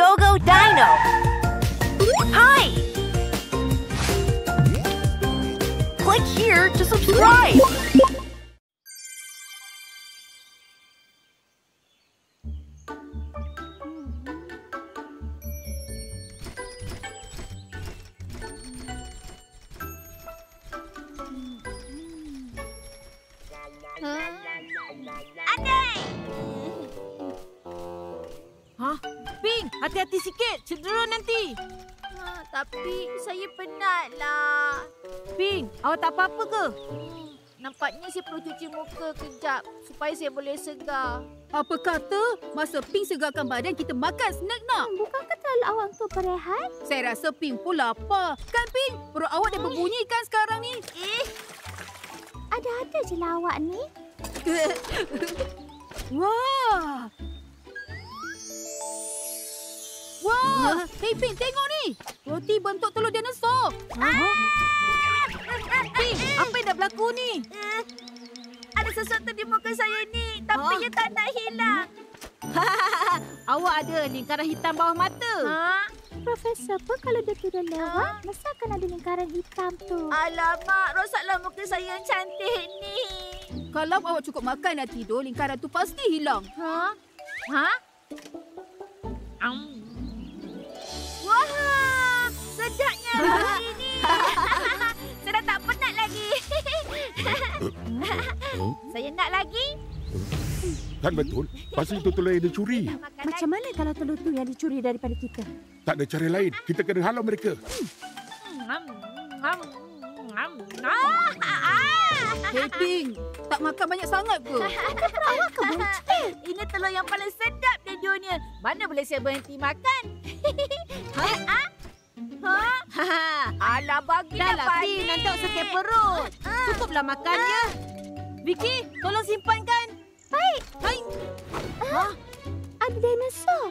Pogo Dino. Hi! Click here to subscribe. Hah? Ping, hati-hati sikit. Cedera nanti. Tapi saya penatlah. Ping, awak tak apa-apa ke? Nampaknya saya perlu cuci muka kejap supaya saya boleh segar. Apa kata masa Ping segarkan badan kita makan snack nak? Bukankah terlalu awal untuk berehat? Saya rasa Ping pun lapar. Kan Ping? Perut awak dah berbunyi kan sekarang ni? Ada-ada je lah awak ni. Wah! Wah! Hei Ping, tengok ni! Roti bentuk telur dinosaur. Ping, apa yang dah berlaku ni? Ada sesuatu di muka saya ni, tapi ia tak nak hilang. Awak ada lingkaran hitam bawah mata. Profesor pun kalau dia tidur lewat, mesti akan ada lingkaran hitam tu. Alamak, rosaklah muka saya yang cantik ni. Kalau awak cukup makan dan tidur, lingkaran tu pasti hilang. Wah, sedapnya roti ni. Saya dah tak penat lagi. Saya nak lagi. Kan betul? Pasal itu telur yang dicuri. Macam mana kalau telur tu yang dicuri daripada kita? Tak ada cara lain. Kita kena halau mereka. Hei Ping, tak makan banyak sangat ke? Awak ke buncit? Ini telur yang paling sedap di dunia. Mana boleh saya berhenti makan? Alah, bagilah Dah lah Ping, nanti awak sakit perut. Cukuplah makannya. Vicky, tolong simpankan. Baik. Hai. Ada dinosaur.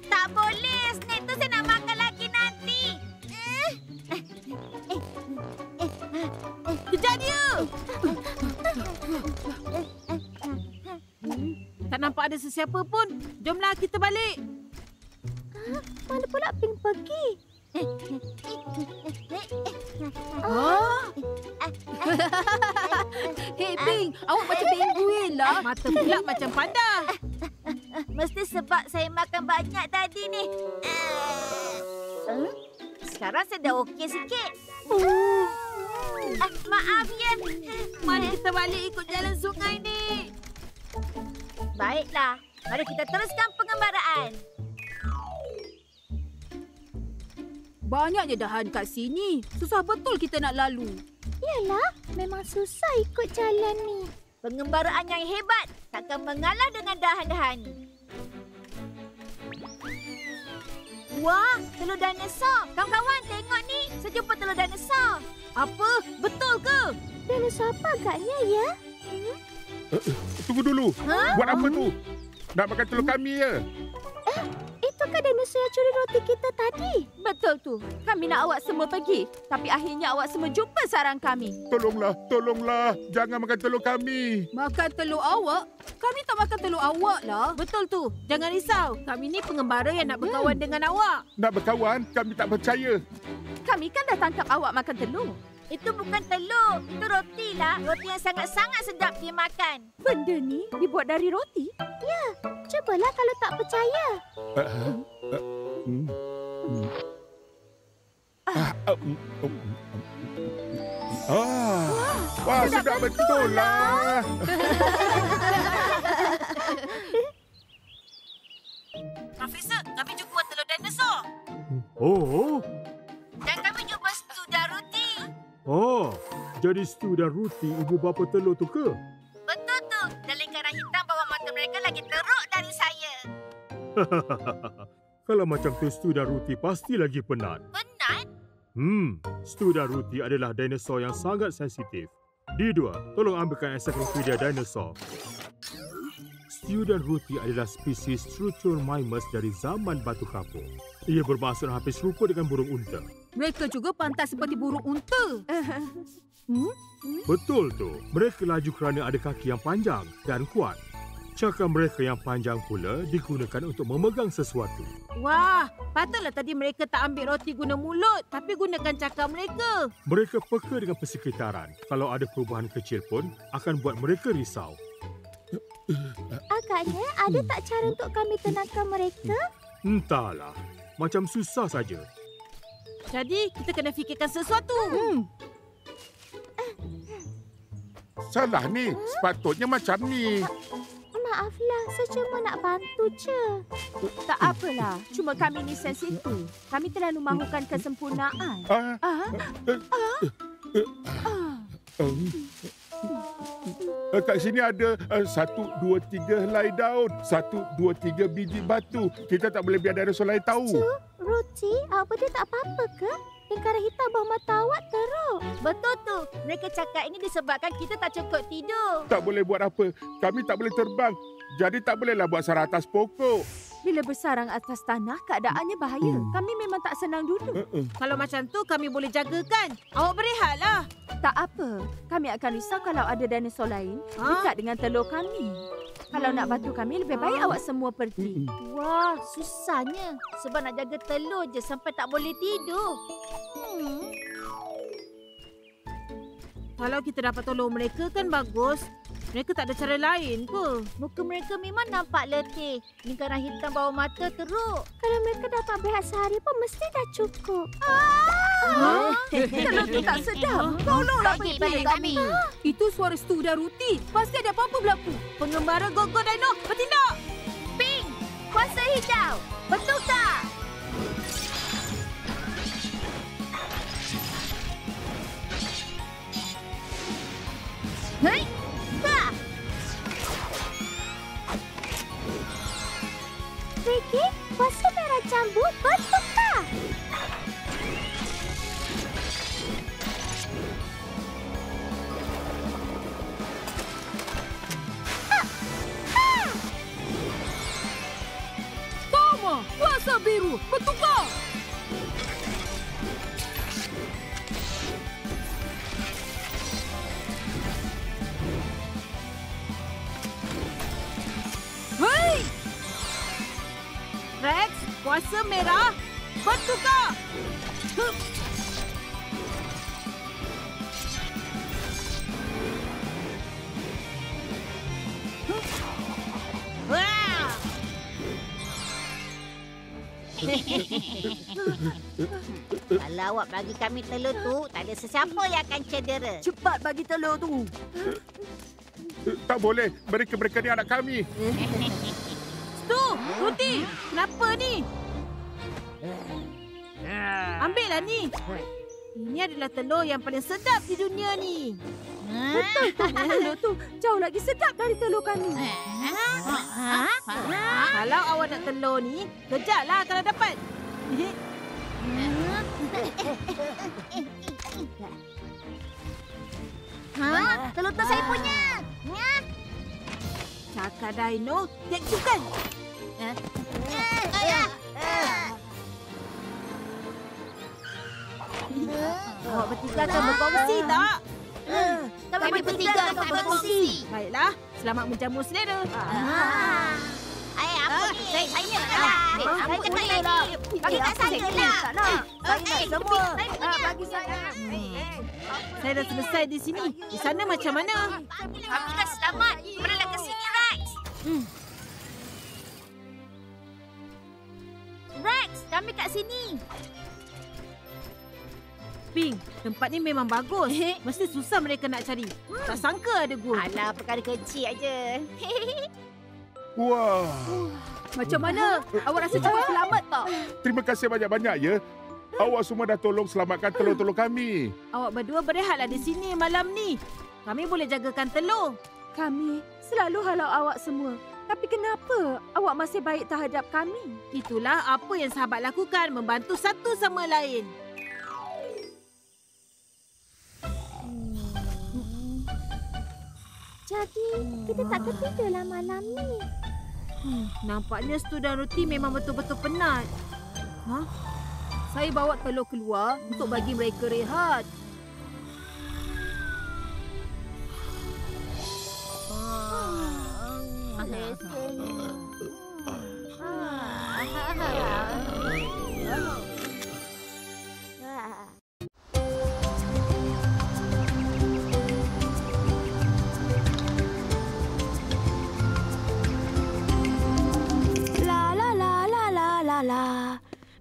Tak boleh. Snack tu saya nak makan lagi nanti. Kejar dia. Tak nampak ada sesiapa pun. Jomlah kita balik. Mana pula Ping pergi? Hei Ping, awak macam penguin lah. Mata pula macam panda. Mesti sebab saya makan banyak tadi ni. Sekarang saya dah okey sikit. Maaf ya. Mari kita balik ikut jalan sungai ni. Baiklah. Mari kita teruskan pengembaraan. Banyaknya dahan kat sini. Susah betul kita nak lalu. Yalah, memang susah ikut jalan ni. Pengembaraan yang hebat takkan mengalah dengan dahan-dahan. Wah, telur dinosaur. Kawan-kawan, tengok ni. Saya jumpa telur dinosaur. Apa? Betul ke? Dinosaur apa agaknya, ya? Tunggu dulu. Buat apa tu? Nak makan telur kami ya? Itu kan dinosaur yang curi roti kita tadi. Betul tu. Kami nak awak semua pergi. Tapi akhirnya awak semua jumpa sarang kami. Tolonglah, tolonglah. Jangan makan telur kami. Makan telur awak? Kami tak makan telur awak lah. Betul tu. Jangan risau. Kami ni pengembara yang nak berkawan dengan awak. Nak berkawan, kami tak percaya. Kami kan dah tangkap awak makan telur. Itu bukan telur. Itu roti lah. Roti yang sangat-sangat sedap dimakan. Benda ni dibuat dari roti? Ya, cubalah kalau tak percaya. Wah, sedap betul lah. Profesor, kami jumpa telur dinosaur. Oh, Dan kami jumpa stew dan roti. jadi stew dan roti ibu bapa telur tu ke? Betul tu. Dan lingkaran hitam bawah mata mereka lagi teruk dari saya. Kalau macam tu stew dan roti pasti lagi penat. Penat? Stew dan roti adalah dinosaur yang sangat sensitif. D2, tolong ambilkan ensiklopedia dinosaur. Stew dan roti adalah spesies Struthiomimus dari zaman batu kapur. Ia bermaksud hampir serupa dengan burung unta. Mereka juga pantas seperti burung unta. Betul tu. Mereka laju kerana ada kaki yang panjang dan kuat. Cakar mereka yang panjang pula digunakan untuk memegang sesuatu. Wah, patutlah tadi mereka tak ambil roti guna mulut, tapi gunakan cakar mereka. Mereka peka dengan persekitaran. Kalau ada perubahan kecil pun akan buat mereka risau. Agaknya ada tak cara untuk kami tenangkan mereka? Entahlah. Macam susah saja. Jadi, kita kena fikirkan sesuatu. Salah ni. Sepatutnya macam ni. Maaflah, saya cuma nak bantu je. Tak apalah. Cuma kami ni sensitif. Kami terlalu mahukan kesempurnaan. Kat sini ada 1, 2, 3 helai daun. 1, 2, 3 biji batu. Kita tak boleh biar dinosaur lain tahu. Ruti, awak berdua tak apa-apa ke? Lingkaran hitam bawah mata awak teruk. Betul tu. Mereka cakap ini disebabkan kita tak cukup tidur. Tak boleh buat apa. Kami tak boleh terbang. Jadi tak bolehlah buat sarang atas pokok. Bila bersarang atas tanah, keadaannya bahaya. Kami memang tak senang duduk. Kalau macam tu, kami boleh jagakan. Awak berehatlah. Tak apa. Kami akan risau kalau ada dinosaur lain dekat dengan telur kami. Kalau nak bantu kami, lebih baik awak semua pergi. Wah, susahnya. Sebab nak jaga telur je sampai tak boleh tidur. Kalau kita dapat tolong mereka kan bagus. Mereka tak ada cara lain ke? Muka mereka memang nampak letih. Lingkaran hitam bawah mata teruk. Kalau mereka dapat berehat sehari pun mesti dah cukup. Telur tu tak sedap. Tolonglah bagi pada kami. Itu suara Stu dan Ruti. Pasti ada apa-apa berlaku. Pengembara Gogo Dino, bertindak! Pink, kuasa hijau. Betul tak? Hei! Ricky, kuasa merah jambu bertukar. Toma! Kuasa biru, bertukar! Hei! Rex, kuasa merah, bertukar! Wah! Kalau awak bagi kami telur tu, tak ada sesiapa yang akan cedera. Cepat bagi telur tu. Tak boleh. Mereka ni anak kami. Stu, Ruti, kenapa ni? Ambillah ni. Ini adalah telur yang paling sedap di dunia ni. Betul tu. Telur tu jauh lagi sedap dari telur kami. Kalau awak nak telur ni, kejarlah kalau dapat. Telur tu saya punya. Cakar Dino, diaktifkan. Awak bertiga akan berkongsi tak? Kami bertiga akan berkongsi. Baiklah, selamat menjamu selera. Apa ni? Saya nak Saya cakap lagi. Bagi kat saya lah. Saya nak semua. Bagi saya. Saya dah selesai di sini. Di sana macam mana? Kami dah selamat. Berelah ke sini, Rex. Rex, kami kat sini. Pink, tempat ni memang bagus. Mesti susah mereka nak cari. Tak sangka ada gua. Alah, perkara kecil aja. Wah. Macam mana? Awak rasa cukup selamat tak? Terima kasih banyak-banyak ya. Awak semua dah tolong selamatkan telur-telur kami. Awak berdua berehatlah di sini malam ni. Kami boleh jagakan telur. Kami selalu halau awak semua. Tapi kenapa awak masih baik terhadap kami? Itulah apa yang sahabat lakukan, membantu satu sama lain. Jadi, kita tak ketidaklah malam ni. Nampaknya Stu dan Ruti memang betul-betul penat. Saya bawa telur keluar untuk bagi mereka rehat.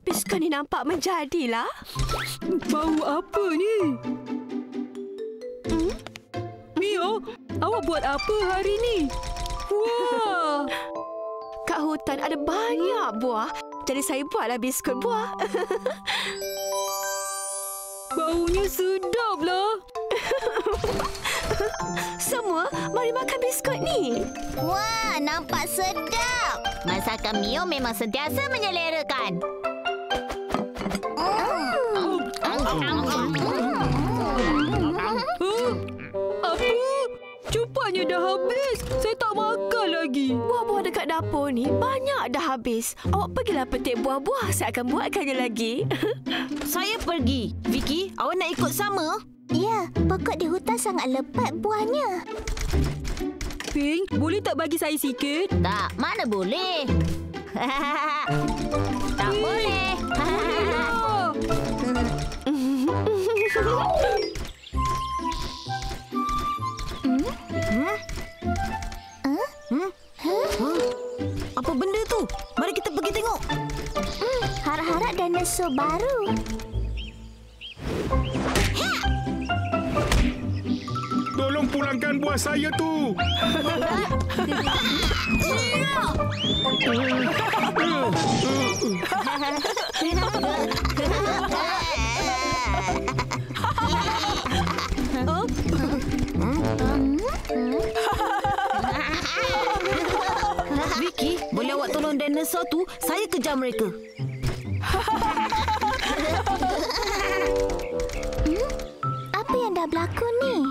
Biskut ni nampak menjadilah. Bau apa ni? Mio, awak buat apa hari ni? Wah! Kat hutan ada banyak buah. Jadi saya buatlah biskut buah. Baunya sedap lah. Semua, mari makan biskut ni. Wah, nampak sedap. Masakan Mio memang sentiasa menyelerakan. Apa? Cupanya dah habis. Saya tak makan lagi. Buah-buah dekat dapur ni banyak dah habis. Awak pergilah petik buah-buah. Saya akan buatkannya lagi. Saya pergi. Vicky, awak nak ikut sama? Ya, pokok di hutan sangat lebat buahnya. Pink, boleh tak bagi saya sikit? Tak, mana boleh. Tak boleh. Oh. Apa benda tu? Mari kita pergi tengok. Harap-harap dinosaur baru. Tolong pulangkan buah saya tu. Vicky, boleh awak tolong dinosaur tu? Saya kejar mereka. Apa yang dah berlaku ni?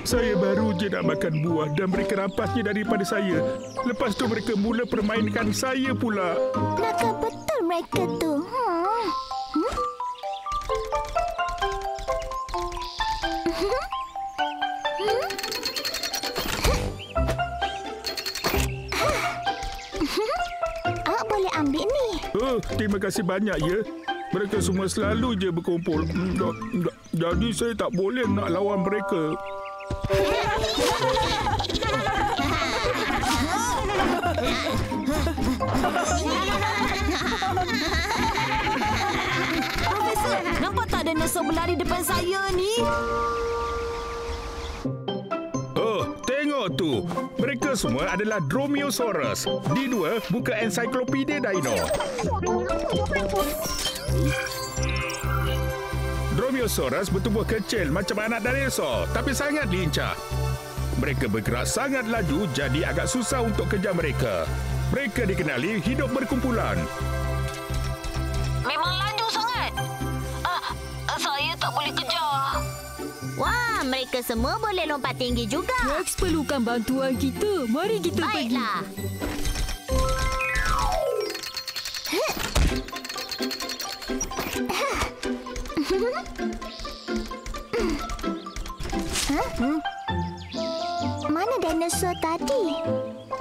Saya baru je nak makan buah dan mereka rampasnya daripada saya. Lepas tu mereka mula permainkan saya pula. Nakal betul mereka tu. Awak boleh ambil ni. Oh, terima kasih banyak ya. Mereka semua selalu je berkumpul. Jadi saya tak boleh nak lawan mereka. Profesor, nampak tak dinosaur berlari depan saya ni? Oh, tengok tu. Mereka semua adalah Dromaeosaurus. D2 buka ensiklopedia dino. Dromaeosaurus bertubuh kecil macam anak dinosaur tapi sangat lincah. Mereka bergerak sangat laju jadi agak susah untuk kejar mereka. Mereka dikenali hidup berkumpulan. Memang laju sangat. Saya tak boleh kejar. Wah, mereka semua boleh lompat tinggi juga. Rex perlukan bantuan kita. Mari kita pergi. Baiklah. Mana dinosaur tadi?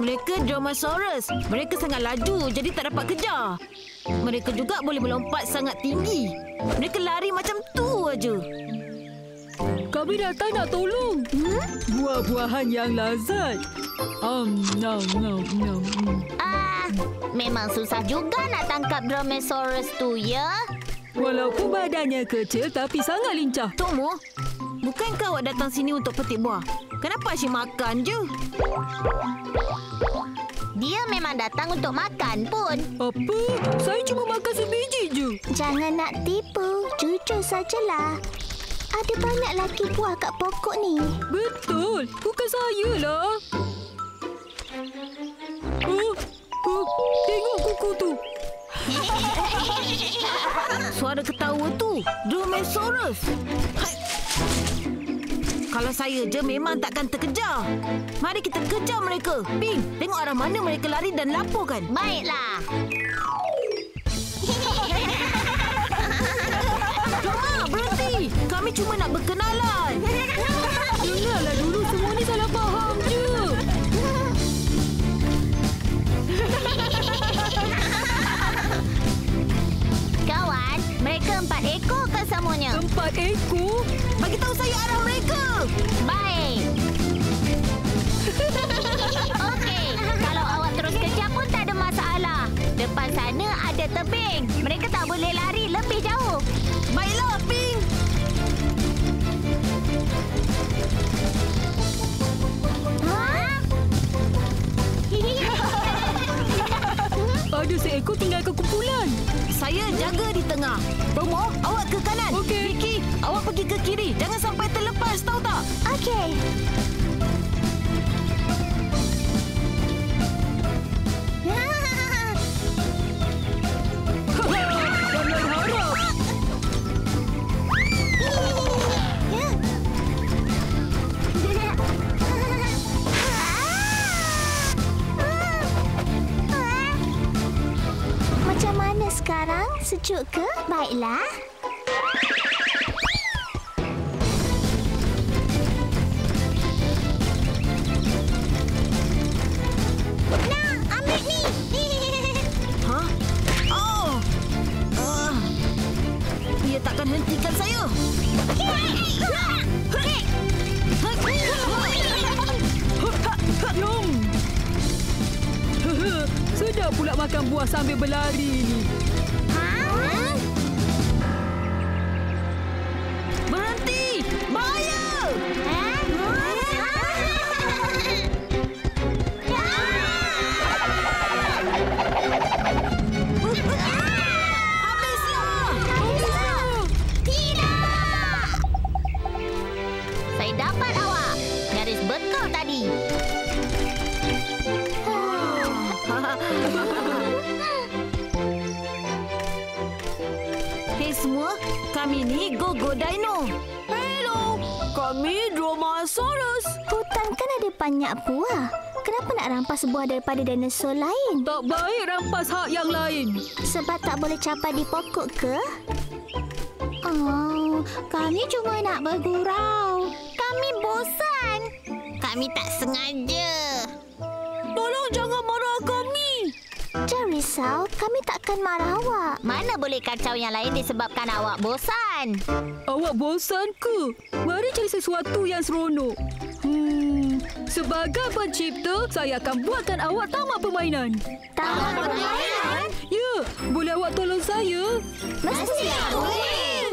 Mereka Dromaeosaurus. Mereka sangat laju jadi tak dapat kejar. Mereka juga boleh melompat sangat tinggi. Mereka lari macam tu aja. Kami datang nak tolong. Buah-buahan yang lazat. Nom, nom, nom. Memang susah juga nak tangkap Dromaeosaurus tu, ya? Walaupun badannya kecil tapi sangat lincah. Tok Mo, bukankah awak datang sini untuk petik buah? Kenapa asyik makan je? Dia memang datang untuk makan pun. Apa? Saya cuma makan sebiji je. Jangan nak tipu. Jujur sajalah. Ada banyak lagi buah kat pokok ni. Betul. Bukan saya lah. Tengok kuku tu. Suara ketawa tu, Dromaeosaurus. Hai. Kalau saya je memang takkan terkejar. Mari kita kejar mereka. Ping, tengok arah mana mereka lari dan laporkan. Baiklah. Roma, berhenti. Kami cuma nak berkenalan. Dengarlah dulu, semua ni salah faham je. tebing. Mereka tak boleh lari lebih jauh. Baiklah, Ping. Ada seekor tinggalkan kumpulan. Saya jaga di tengah. Tomo, awak ke kanan. Okey. Vicky, awak pergi ke kiri. Jangan sampai terlepas, tahu tak? Okey. Jangan harap. Macam mana sekarang? Sejuk ke? Baiklah. Nah, ambil ni. Ha? Oh. Dia takkan hentikan saya. Yum. Sedap pula makan buah sambil berlari ni. Berhenti! Bahaya! Saya dapat awak. Nyaris betul tadi. Hei semua, kami ni Gogo Dino. Hello, kami Dromaeosaurus. Hutan kan ada banyak buah. Kenapa nak rampas buah daripada dinosaur lain? Tak baik rampas hak yang lain. Sebab tak boleh capai di pokok ke? Oh, kami cuma nak bergurau. Kami bosan. Kami tak sengaja. Tolong jangan marah kami. Jangan risau, kami takkan marah awak. Mana boleh kacau yang lain disebabkan awak bosan? Awak bosan ke? Mari cari sesuatu yang seronok. Sebagai pencipta, saya akan buatkan awak taman permainan. Taman permainan? Ya, boleh awak tolong saya? Mestilah boleh.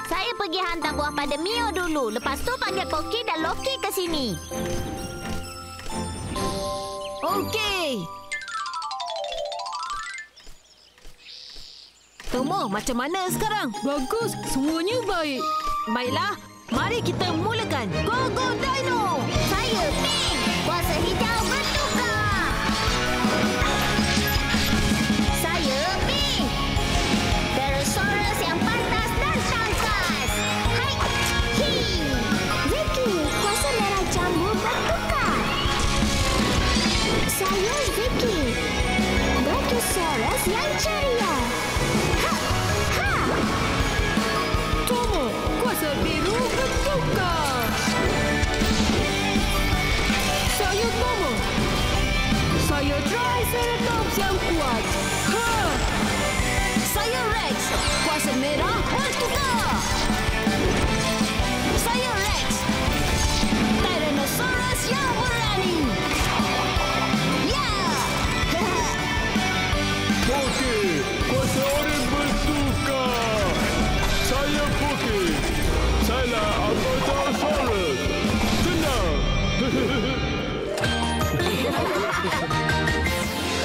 Saya pergi hantar buah pada Mio dulu. Lepas tu panggil Poki dan Loki ke sini. Okey. Tomo, macam mana sekarang? Bagus, semuanya baik. Baiklah, mari kita mulakan. Gogo Dino! Saya Pink. Kuasa hijau bertukar. Saya Pink. Pterosaurus yang pantas dan tangkas. Hai. Hi. Vicky. Kuasa merah jambu bertukar. Saya Vicky. Brachiosaurus yang ceria. Ha. Ha. Tomo, kuasa biru bertukar. Saya Tomo. Saya Triceratops yang kuat. Ha! Saya Rex. Kuasa merah bertukar. Saya Rex. Tyrannosaurus yang berani. Ya! Poki, kuasa oren bertukar. Saya Poki. Saya Apatosaurus. Senang.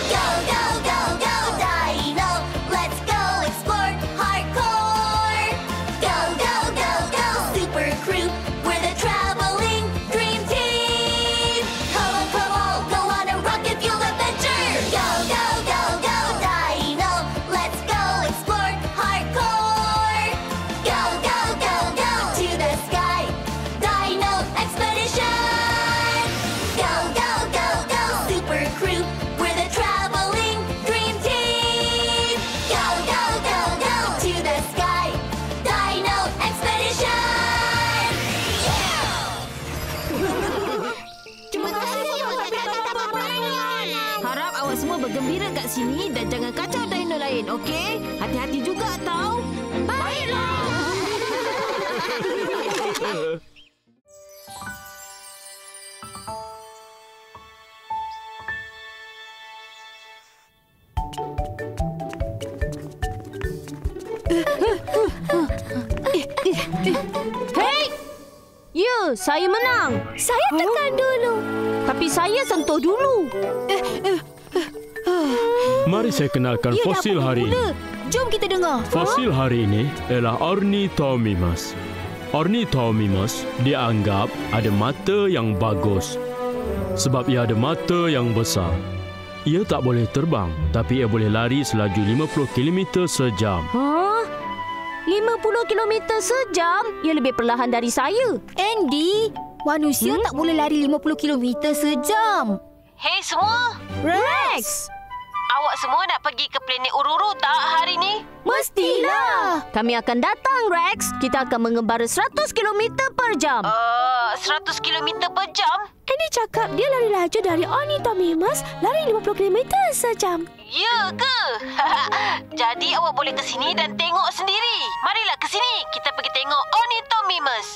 Go, go, go, go, Dino. Let's go explore hardcore. Go, go, go, go, super crew. We're the traveling dream team. Come on, go on a rocket-fueled adventure. Go, go, go, go, Dino. Let's go explore hardcore. Go, go, go, go to the sky. Dino expedition. Go, go, go, go, super crew. We're the traveling dream team. Go, go, go, go to the sky. Dino expedition. Terima kasih buat kata-kata permainan. Harap awak semua bergembira kat sini dan jangan kacau dino lain, okey? Hati-hati juga tau. Baiklah. Hei! Ya, saya menang. Saya tekan dulu. Tapi saya sentuh dulu. Mari saya kenalkan fosil hari ini. Jom kita dengar. Fosil hari ini ialah Ornithomimus. Ornithomimus dianggap ada mata yang bagus sebab ia ada mata yang besar. Ia tak boleh terbang, tapi ia boleh lari selaju 50 km sejam. 50 km sejam? Ia lebih perlahan dari saya. Andy, manusia tak boleh lari 50 km sejam. Hei semua, Rex! awak semua nak pergi ke planet Ururu tak hari ni? Mestilah. Kami akan datang, Rex. Kita akan mengembara 100 km per jam. 100 km per jam? Andy cakap dia lari laju dari Ornithomimus, lari 50 km sejam. Ya ke? Jadi awak boleh ke sini dan tengok sendiri. Marilah ke sini, kita pergi tengok Ornithomimus.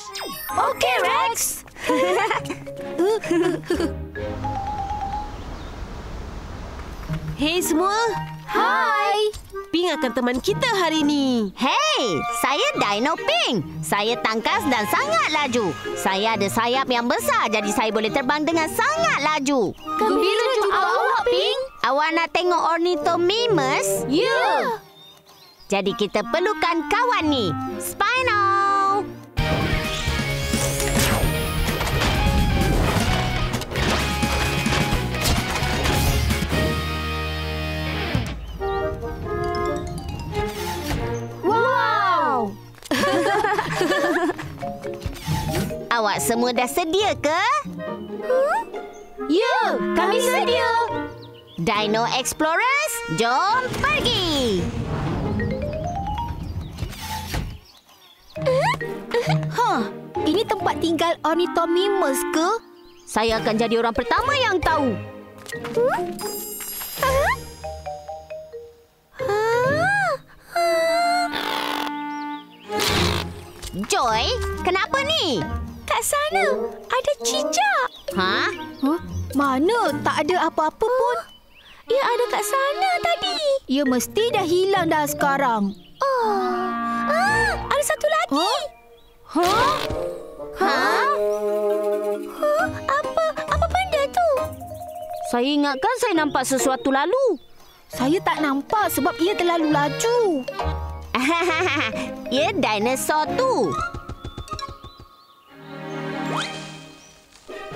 Okey, Rex. Hei semua. Hai. Ping akan teman kita hari ni. Hei, saya Dino Pink. Saya tangkas dan sangat laju. Saya ada sayap yang besar, jadi saya boleh terbang dengan sangat laju. Gembira jumpa awak, Pink. Awak nak tengok Ornithomimus? Ya. Jadi kita perlukan kawan ni, Spino. Wow. Awak semua dah sedia ke? Ya, kami sedia. Dino Explorers, jom pergi! Ini tempat tinggal Ornithomimus ke? Saya akan jadi orang pertama yang tahu. Joy, kenapa ni? Kat sana ada cicak. Hah? Mana? Tak ada apa-apa pun. Ia ada kat sana tadi. Ia mesti dah hilang dah sekarang. Ada satu lagi. Apa benda tu? Saya ingatkan saya nampak sesuatu lalu. Saya tak nampak sebab ia terlalu laju. Ya, dinosaur tu.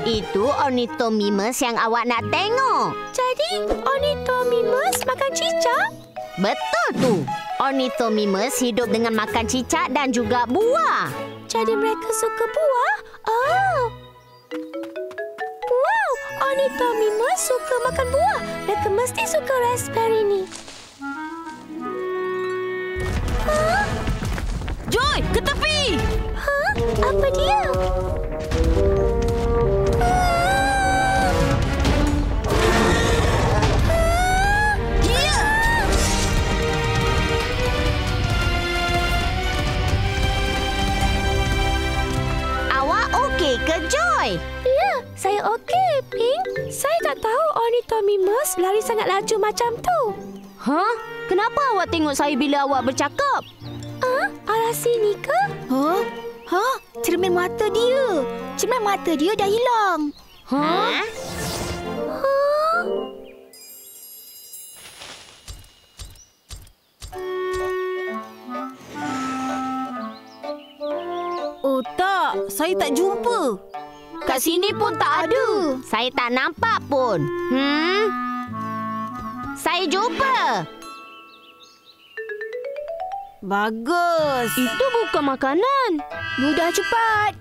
Itu Ornithomimus yang awak nak tengok. Jadi, Ornithomimus makan cicak? Betul tu. Ornithomimus hidup dengan makan cicak dan juga buah. Jadi mereka suka buah? Oh. Wow, Ornithomimus suka makan buah. Mereka mesti suka raspberry ni. Joy, ke tepi! Apa dia? Awak okey ke, Joy? Ya, saya okey, Pink. Saya tak tahu Ornithomimus lari sangat laju macam tu. Kenapa awak tengok saya bila awak bercakap? Arah sini ke? Cermin mata dia. Cermin mata dia dah hilang. Oh tak, saya tak jumpa. Kat sini pun tak ada. Saya tak nampak pun. Saya jumpa. Bagus. Itu bukan makanan. Mudah cepat.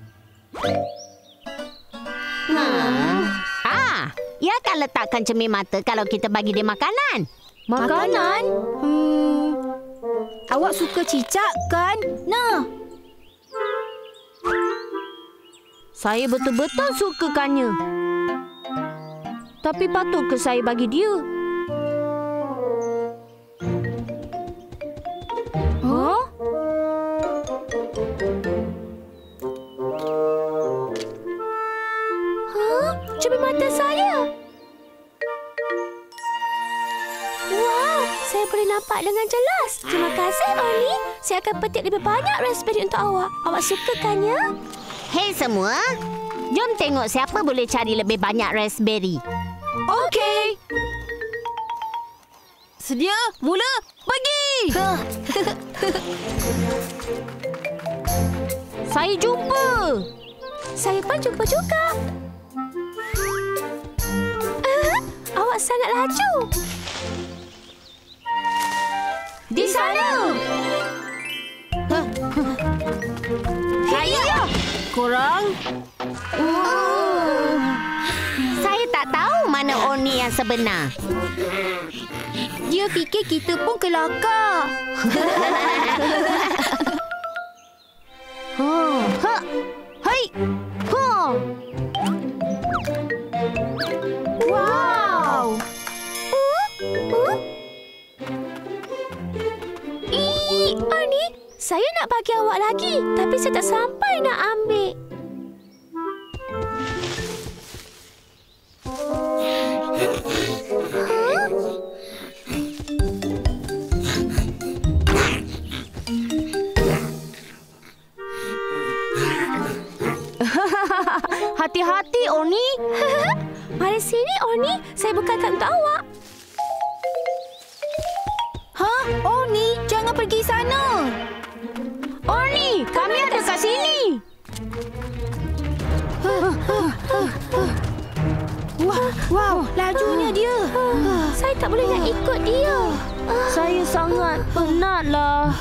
Ia akan letakkan cermin mata kalau kita bagi dia makanan. Makanan? Awak suka cicak kan? Nah. Saya betul-betul sukakannya. Tapi patut ke saya bagi dia? Cermin mata saya. Wow, Saya boleh nampak dengan jelas. Terima kasih, Oni. Saya akan petik lebih banyak raspberry untuk awak. Awak suka kan, ya? Hei semua, jom tengok siapa boleh cari lebih banyak raspberry. Okey. Sedia? Mula? Pergi! Saya jumpa. Saya pun jumpa juga. Awak sangat laju. Di sana. Saya! Korang? Saya tak tahu mana Oni yang sebenar. Dia fikir kita pun kelakar. Ha. Hai. Ha. Wow. Oni, saya nak bagi awak lagi. Tapi saya tak sampai nak ambil. Hati-hati, Oni. Mari sini, Oni. Saya bukakan untuk awak. Oni, jangan pergi sana. Oni, kami ada kat sini. Wow, lajunya dia. Saya tak boleh nak ikut dia. Saya sangat penatlah.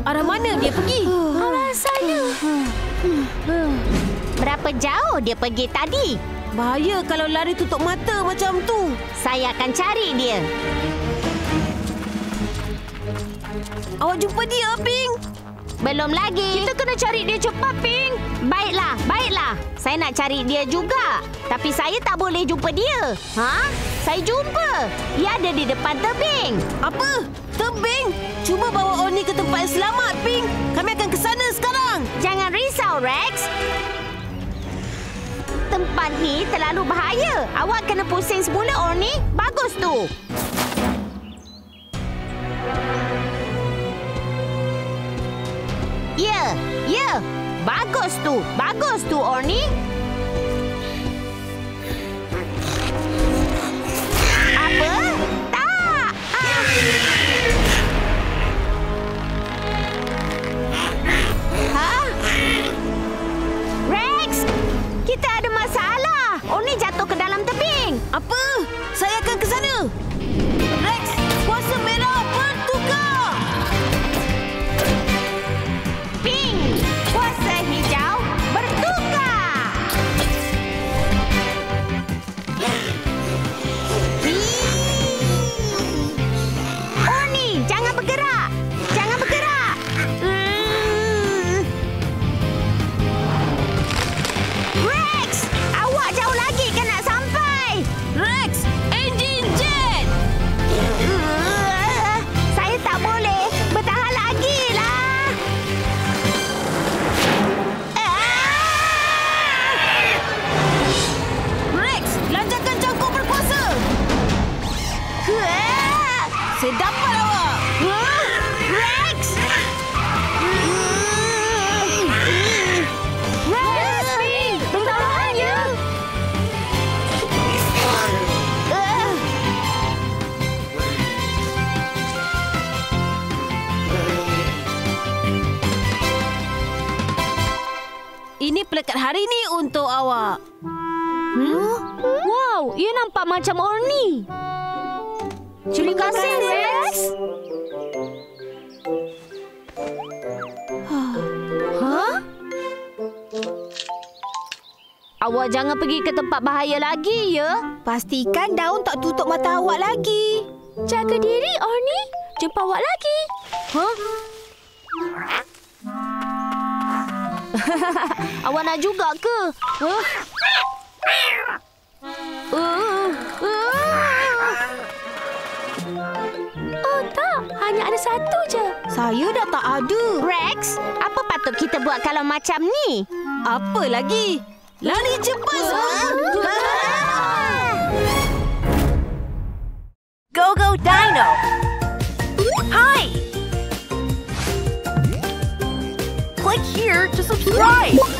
Arah mana dia pergi? Arah sana. Berapa jauh dia pergi tadi? Bahaya kalau lari tutup mata macam tu. Saya akan cari dia. Awak jumpa dia, Ping? Belum lagi. Kita kena cari dia cepat, Ping. Baiklah, baiklah. Saya nak cari dia juga. Tapi saya tak boleh jumpa dia. Saya jumpa. Dia ada di depan tebing. Apa? Tebing? Cuba bawa Oni ke tempat yang selamat, Ping. Kami akan ke sana sekarang. Jangan risau, Rex. Tempat ni terlalu bahaya. Awak kena pusing semula, Oni. Bagus tu. Ya. Bagus tu, Oni. Apa? Tak. Rex, kita ada masalah. Oni jatuh ke dalam tebing. Apa? Saya akan ke sana. Rex, kuasa merah bertukar. Pink, kuasa hijau bertukar. Oni, jangan bergerak. Jangan bergerak. Rex, awak jauh lagi kan nak sampai. Rex, engine jet. Saya tak boleh. Bertahan lagi lah. Rex, lancarkan cangkuk berkuasa. Saya dapat awak. Rex! Rex! Bertahan ya! Ini pelekat hari ni untuk awak. Wow, ia nampak macam Oni. Terima kasih, Rex. Awak jangan pergi ke tempat bahaya lagi, ya? Pastikan daun tak tutup mata awak lagi. Jaga diri, Oni. Jumpa awak lagi. Awak nak juga ke? Oh tak, hanya ada satu je. Saya dah tak ada. Rex, apa patut kita buat kalau macam ni? Apa lagi? Lari cepat semua. Go, go, Go Dino! Hi! Click here to subscribe!